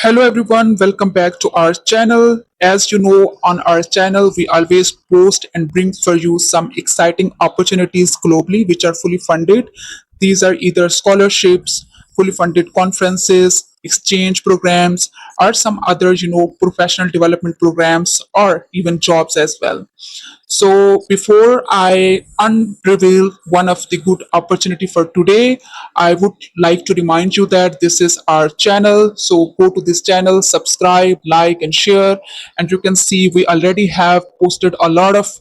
Hello everyone, welcome back to our channel. As you know, on our channel, we always post and bring for you some exciting opportunities globally which are fully funded. These are either scholarships, fully funded conferences, exchange programs, or some other, professional development programs or even jobs as well. So before I unreveal one of the good opportunity for today, I would like to remind you that this is our channel. So go to this channel, subscribe, like, and share. And you can see we already have posted a lot of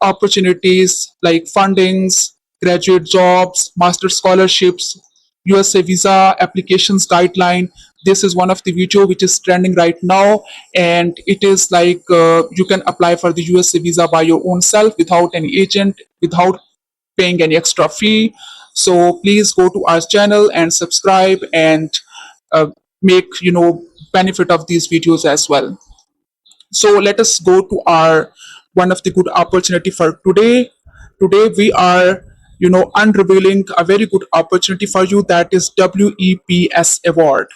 opportunities like fundings, graduate jobs, master scholarships, USA visa applications guideline. This is one of the video which is trending right now, and it is like you can apply for the USA visa by your own self without any agent, without paying any extra fee. So please go to our channel and subscribe and uh, make benefit of these videos as well. So let us go to our one of the good opportunity for today. Today we are unrevealing a very good opportunity for you, that is WEPS award.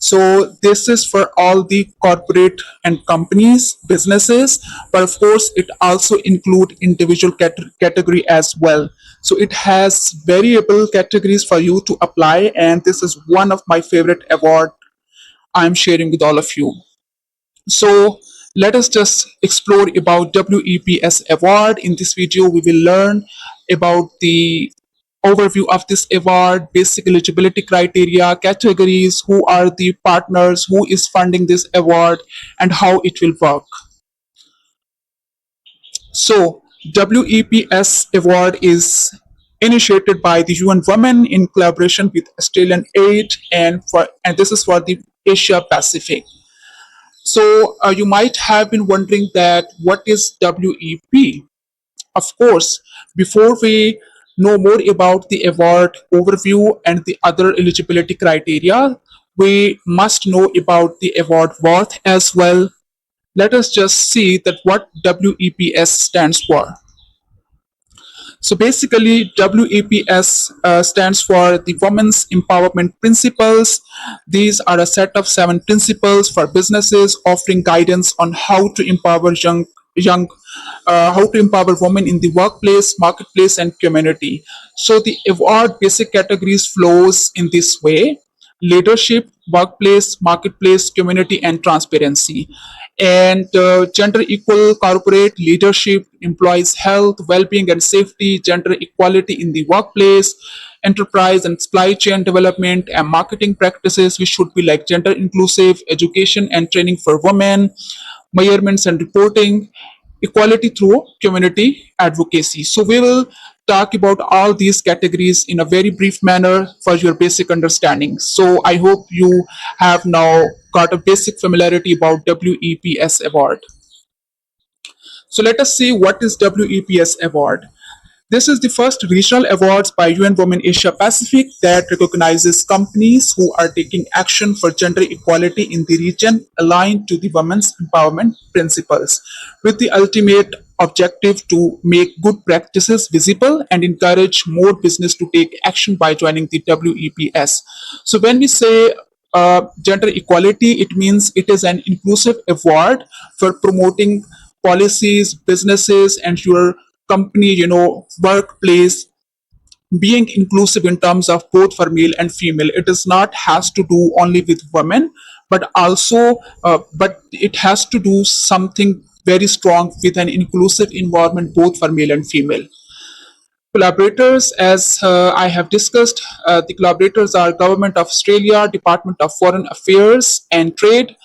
So this is for all the corporate and companies, businesses, but of course it also include individual category as well. So it has variable categories for you to apply, and this is one of my favorite award I'm sharing with all of you. So let us just explore about WEPS award. In this video, we will learn about the overview of this award, basic eligibility criteria, categories, who are the partners, who is funding this award, and how it will work. So WEPS award is initiated by the UNWomen in collaboration with Australian Aid, and this is for the Asia Pacific. So you might have been wondering that what is WEP? Of course, before we know more about the award overview and the other eligibility criteria, we must know about the award worth as well. Let us just see that what WEPS stands for. So basically, WEPS stands for the Women's Empowerment Principles. These are a set of 7 principles for businesses offering guidance on how to empower how to empower women in the workplace, marketplace, and community. So the award basic categories flows in this way: leadership, workplace, marketplace, community, and transparency. And gender equal corporate leadership, employees' health, well being, and safety, gender equality in the workplace, enterprise and supply chain development, and marketing practices, which should be like gender inclusive, education and training for women, measurements and reporting, equality through community advocacy. So we will talk about all these categories in a very brief manner for your basic understanding. So I hope you have now got a basic familiarity about WEPS award. So let us see what is WEPS award. This is the first regional awards by UNWomen Asia Pacific that recognizes companies who are taking action for gender equality in the region aligned to the women's empowerment principles, with the ultimate objective to make good practices visible and encourage more business to take action by joining the WEPS. So when we say gender equality, it means it is an inclusive award for promoting policies, businesses, and your company, workplace being inclusive in terms of both for male and female. It does not has to do only with women, but also, but it has to do something very strong with an inclusive environment both for male and female. Collaborators, as I have discussed, the collaborators are Government of Australia, Department of Foreign Affairs and Trade.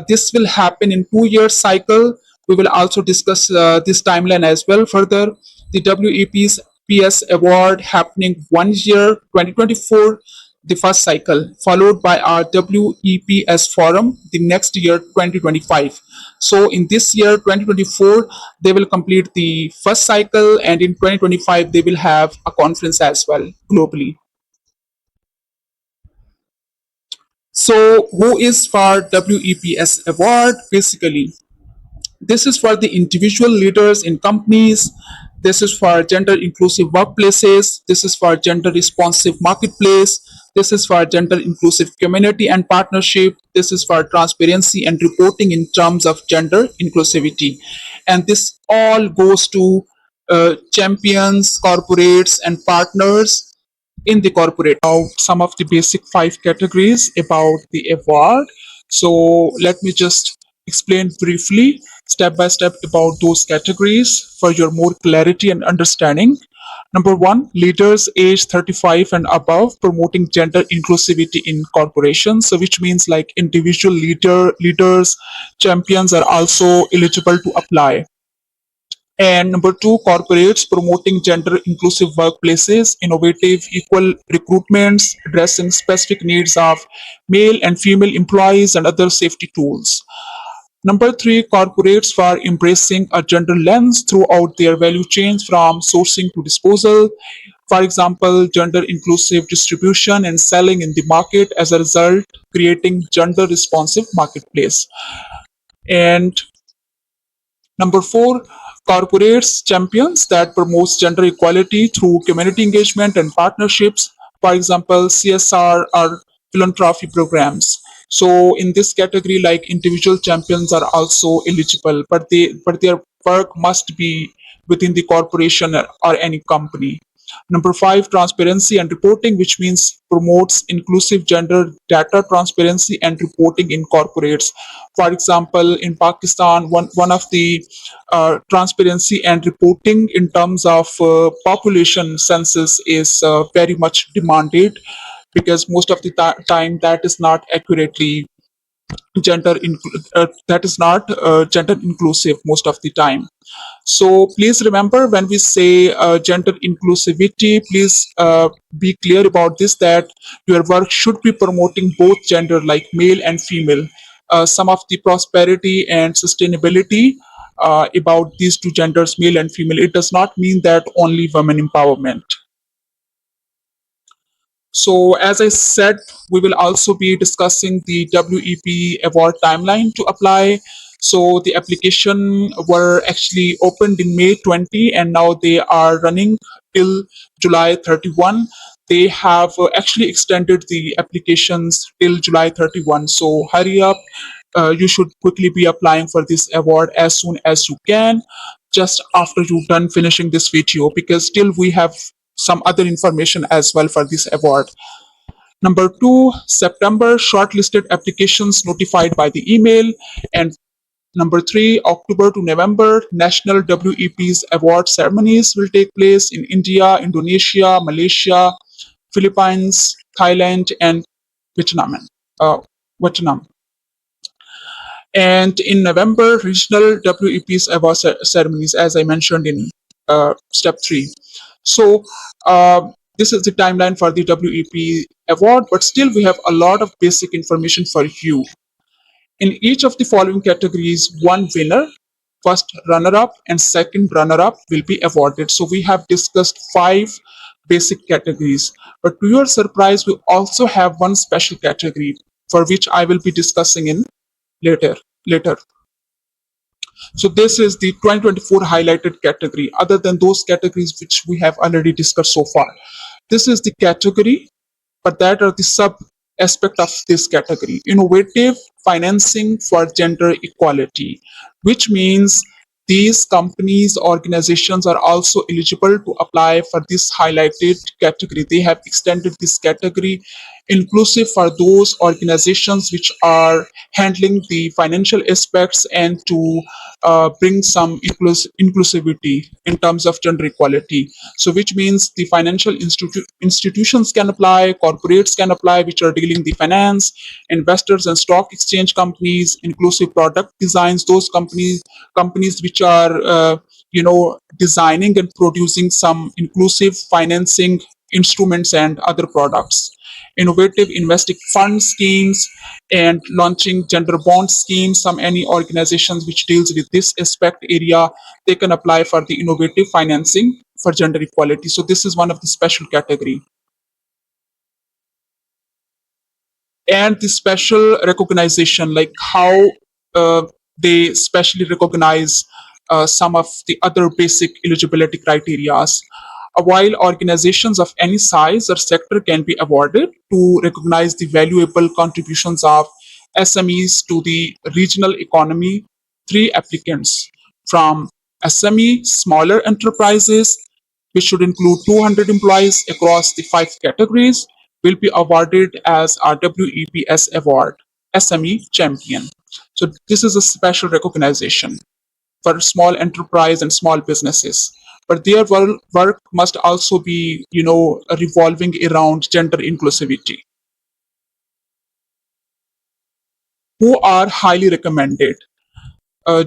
This will happen in 2 year cycle. We will also discuss this timeline as well further. The WEPS award happening 1 year, 2024, the first cycle, followed by our WEPS forum the next year, 2025. So in this year, 2024, they will complete the first cycle, and in 2025, they will have a conference as well globally. So who is for WEPS award? Basically, this is for the individual leaders in companies. This is for gender inclusive workplaces. This is for gender responsive marketplace. This is for gender inclusive community and partnership. This is for transparency and reporting in terms of gender inclusivity. And this all goes to champions, corporates, and partners in the corporate. Now, some of the basic five categories about the award. So, let me just explain briefly, step by step, about those categories for your more clarity and understanding. Number one, leaders age 35 and above, promoting gender inclusivity in corporations. So, which means like individual leaders, champions are also eligible to apply. And number two, corporates promoting gender inclusive workplaces, innovative equal recruitments, addressing specific needs of male and female employees, and other safety tools. Number three, corporates for embracing a gender lens throughout their value chains from sourcing to disposal. For example, gender inclusive distribution and selling in the market, as a result, creating gender responsive marketplace. And number four, corporates champions that promotes gender equality through community engagement and partnerships. For example, CSR or philanthropy programs. So in this category, like individual champions are also eligible, but their work must be within the corporation or any company. Number five, transparency and reporting, which means promotes inclusive gender data transparency and reporting in corporates. For example, in Pakistan, one of the transparency and reporting in terms of population census is very much demanded, because most of the time that is not accurately that is not gender inclusive most of the time. So please remember, when we say gender inclusivity, please be clear about this, that your work should be promoting both gender, like male and female. Some of the prosperity and sustainability about these two genders, male and female, it does not mean that only women empowerment. So, as I said, we will also be discussing the WEP award timeline to apply. So, the application were actually opened in May 20, and now they are running till July 31. They have actually extended the applications till July 31. So, hurry up. You should quickly be applying for this award as soon as you can, just after you're done finishing this video, because still we have some other information as well for this award. Number two, September, shortlisted applications notified by the email. And number three, October to November, national WEP's award ceremonies will take place in India, Indonesia, Malaysia, Philippines, Thailand, and Vietnam. Uh, Vietnam. And in November, regional WEP's award ceremonies, as I mentioned in step three. So, this is the timeline for the WEP award, but still we have a lot of basic information for you. In each of the following categories, one winner, first runner up, and second runner up will be awarded. So, we have discussed five basic categories, but to your surprise, we also have one special category for which I will be discussing in later. So this is the 2024 highlighted category, other than those categories which we have already discussed so far. This is the category, but that are the sub aspect of this category: innovative financing for gender equality, which means these companies, organizations are also eligible to apply for this highlighted category. They have extended this category inclusive for those organizations which are handling the financial aspects and to bring some inclusivity in terms of gender equality. So, which means the financial institutions can apply, corporates can apply, which are dealing the finance, investors and stock exchange companies, inclusive product designs, those companies which are designing and producing some inclusive financing instruments and other products, innovative investing fund schemes, and launching gender bond schemes. Some any organizations which deals with this aspect area, they can apply for the innovative financing for gender equality. So this is one of the special category. And the special recognition, like how uh, they specially recognize some of the other basic eligibility criterias. While organizations of any size or sector can be awarded to recognize the valuable contributions of SMEs to the regional economy, three applicants from SME, smaller enterprises, which should include 200 employees across the five categories, will be awarded as our WEPS award, SME champion. So this is a special recognition for small enterprise and small businesses. But their work must also be, revolving around gender inclusivity, who are highly recommended.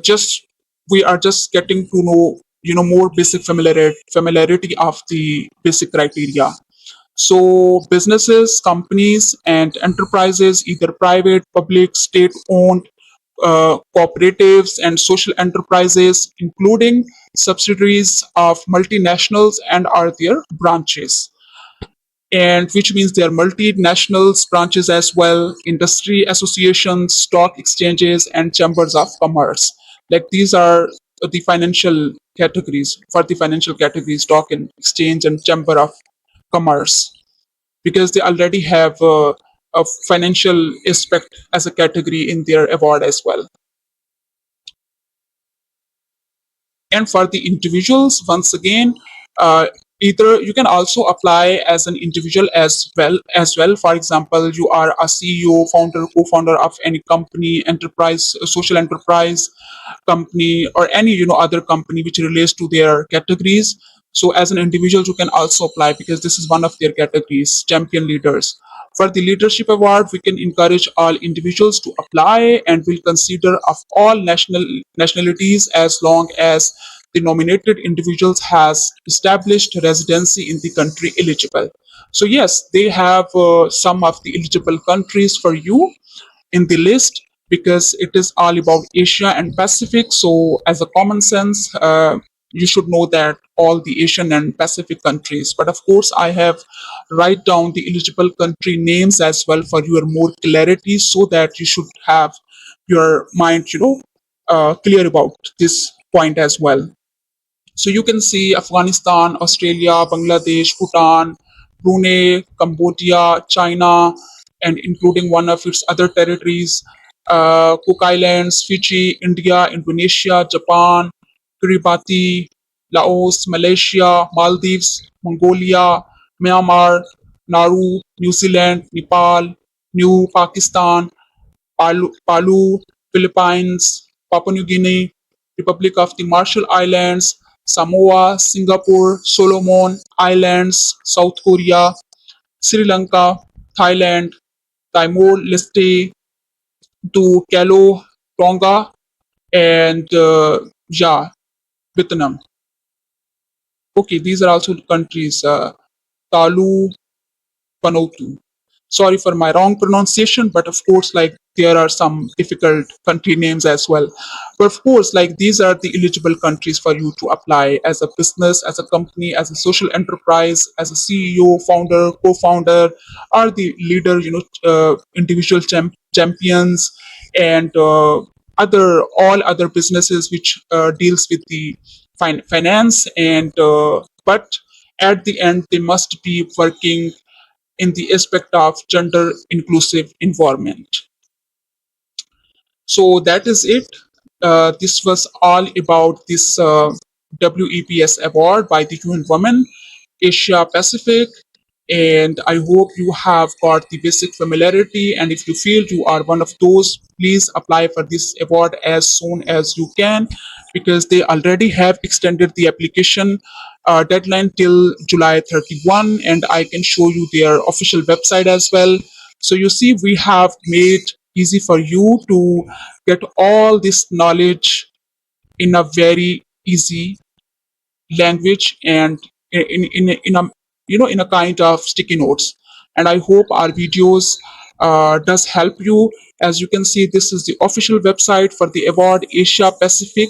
Just we are just getting to know, more basic familiarity of the basic criteria. So businesses, companies, and enterprises, either private, public, state-owned, cooperatives, and social enterprises, including subsidiaries of multinationals and are their branches, and which means they are multinationals branches as well, industry associations, stock exchanges, and chambers of commerce. Like these are the financial categories. For the financial category, stock and exchange and chamber of commerce, because they already have a financial aspect as a category in their award as well. And for the individuals, once again, uh, either you can also apply as an individual as well. For example, you are a CEO, founder, co-founder of any company, enterprise, social enterprise company, or any other company which relates to their categories. So as an individual you can also apply, because this is one of their categories, champion leaders. For the leadership award, we can encourage all individuals to apply, and will consider of all nationalities, as long as the nominated individuals has established residency in the country eligible. So yes, they have some of the eligible countries for you in the list, because it is all about Asia and Pacific. So, as a common sense, you should know that all the Asian and Pacific countries. But of course, I have write down the eligible country names as well for your more clarity, so that you should have your mind, clear about this point as well. So you can see Afghanistan, Australia, Bangladesh, Bhutan, Brunei, Cambodia, China, and including one of its other territories, Cook Islands, Fiji, India, Indonesia, Japan, Kiribati, Laos, Malaysia, Maldives, Mongolia, Myanmar, Nauru, New Zealand, Nepal, New Pakistan, Palu, Philippines, Papua New Guinea, Republic of the Marshall Islands, Samoa, Singapore, Solomon Islands, South Korea, Sri Lanka, Thailand, Timor Leste, to Calo, Tonga, and yeah, Vietnam. Okay, these are also countries. Talu, Vanuatu. Sorry for my wrong pronunciation, but of course, like there are some difficult country names as well. But of course, like these are the eligible countries for you to apply as a business, as a company, as a social enterprise, as a CEO, founder, co-founder, or the leader, individual champions, and other all other businesses which deals with the finance, and but at the end they must be working in the aspect of gender inclusive environment. So that is it. This was all about this WEPS award by the UNWomen Asia Pacific. And I hope you have got the basic familiarity. And if you feel you are one of those, please apply for this award as soon as you can, because they already have extended the application deadline till July 31. And I can show you their official website as well. So you see, we have made easy for you to get all this knowledge in a very easy language, and in a in a kind of sticky notes. And I hope our videos does help you. As you can see, this is the official website for the award, Asia Pacific,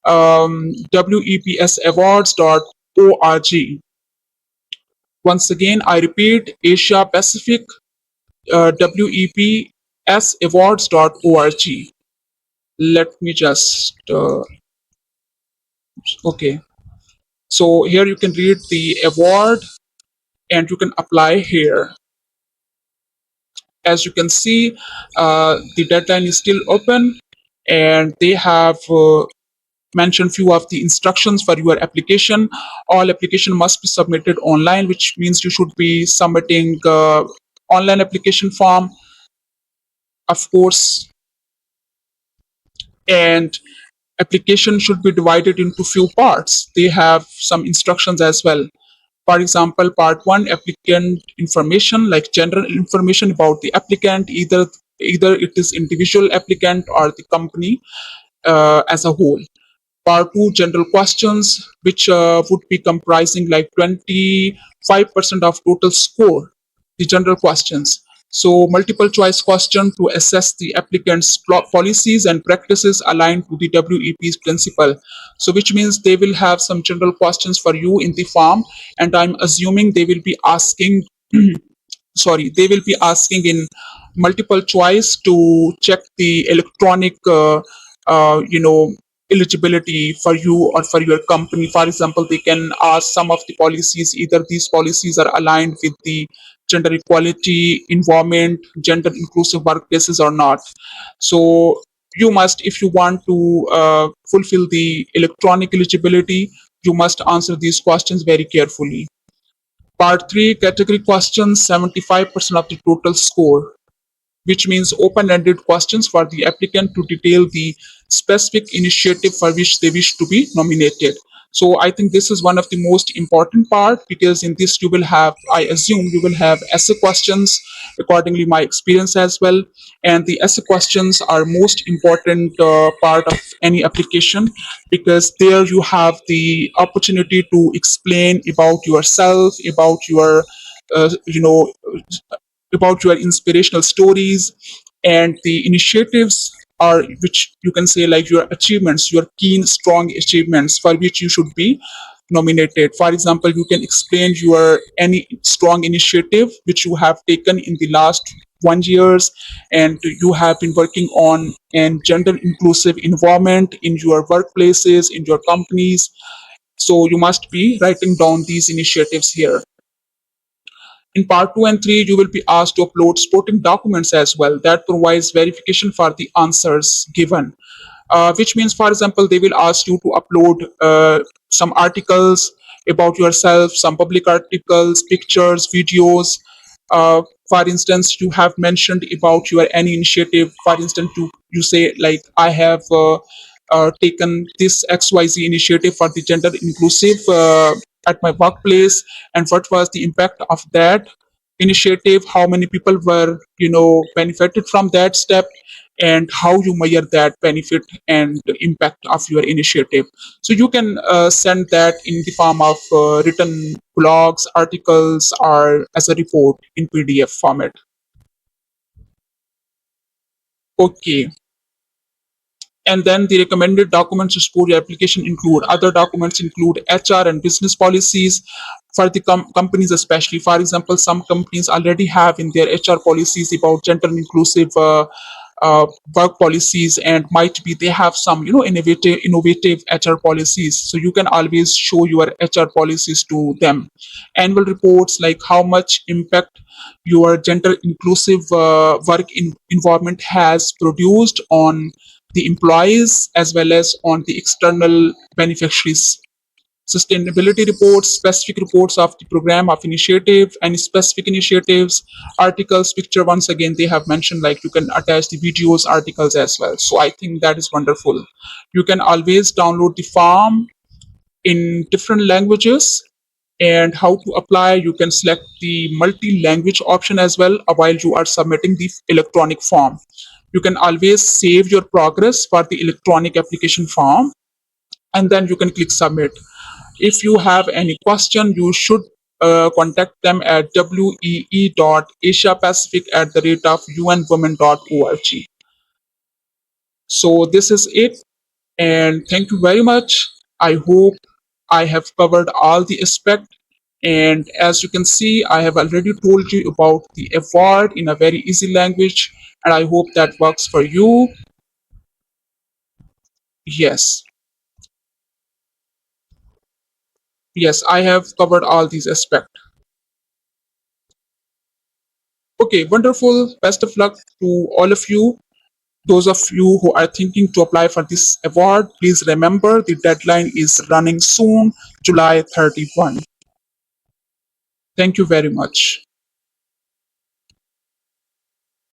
wepsawards.org. Once again, I repeat, Asia Pacific, wepsawards.org. Let me just okay. So here you can read the award and you can apply here. As you can see, the deadline is still open, and they have mentioned few of the instructions for your application. All application must be submitted online, which means you should be submitting online application form, of course, and application should be divided into few parts. They have some instructions as well. For example, part one, applicant information, like general information about the applicant, either it is individual applicant or the company as a whole. Part two, general questions, which would be comprising like 25% of total score, the general questions. So multiple choice question to assess the applicant's policies and practices aligned to the WEP's principle. So which means they will have some general questions for you in the form, and I'm assuming they will be asking they will be asking in multiple choice to check the electronic eligibility for you or for your company. For example, they can ask some of the policies, either these policies are aligned with the gender equality environment, gender inclusive workplaces or not. So you must, if you want to fulfill the electronic eligibility, you must answer these questions very carefully. Part 3, category questions, 75% of the total score, which means open-ended questions for the applicant to detail the specific initiative for which they wish to be nominated. So I think this is one of the most important part, because in this you will have, I assume you will have essay questions, accordingly my experience as well. And the essay questions are most important part of any application, because there you have the opportunity to explain about yourself, uh, you know about your inspirational stories and the initiatives are, which you can say like your achievements, your keen strong achievements for which you should be nominated. For example, you can explain your any strong initiative which you have taken in the last 1 years, and you have been working on and gender inclusive environment in your workplaces, in your companies. So you must be writing down these initiatives here. In part 2 and 3, you will be asked to upload supporting documents as well that provides verification for the answers given. Which means, for example, they will ask you to upload some articles about yourself, some public articles, pictures, videos. For instance, you have mentioned about your any initiative. For instance, you say like, I have taken this XYZ initiative for the gender inclusive at my workplace, and what was the impact of that initiative, how many people were benefited from that step, and how you measure that benefit and impact of your initiative. So you can send that in the form of written blogs, articles, or as a report in PDF format. Okay. And then the recommended documents to support your application include, other documents include HR and business policies for the companies, especially. For example, some companies already have in their HR policies about gender inclusive work policies, and might be they have some innovative HR policies. So you can always show your HR policies to them. Annual reports, like how much impact your gender inclusive environment has produced on the employees as well as on the external beneficiaries. Sustainability reports, specific reports of the program of initiative, any specific initiatives, articles, picture. Once again, they have mentioned like you can attach the videos, articles as well. So I think that is wonderful. You can always download the form in different languages. And how to apply, you can select the multi-language option as well while you are submitting the electronic form. You can always save your progress for the electronic application form, and then you can click submit. If you have any question, you should contact them at wee.asiapacific@unwomen.org. So this is it, and thank you very much. I hope I have covered all the aspect. And as you can see, I have already told you about the award in a very easy language, and I hope that works for you. Yes. Yes, I have covered all these aspects. Okay, wonderful. Best of luck to all of you. Those of you who are thinking to apply for this award, please remember the deadline is running soon, July 31. Thank you very much.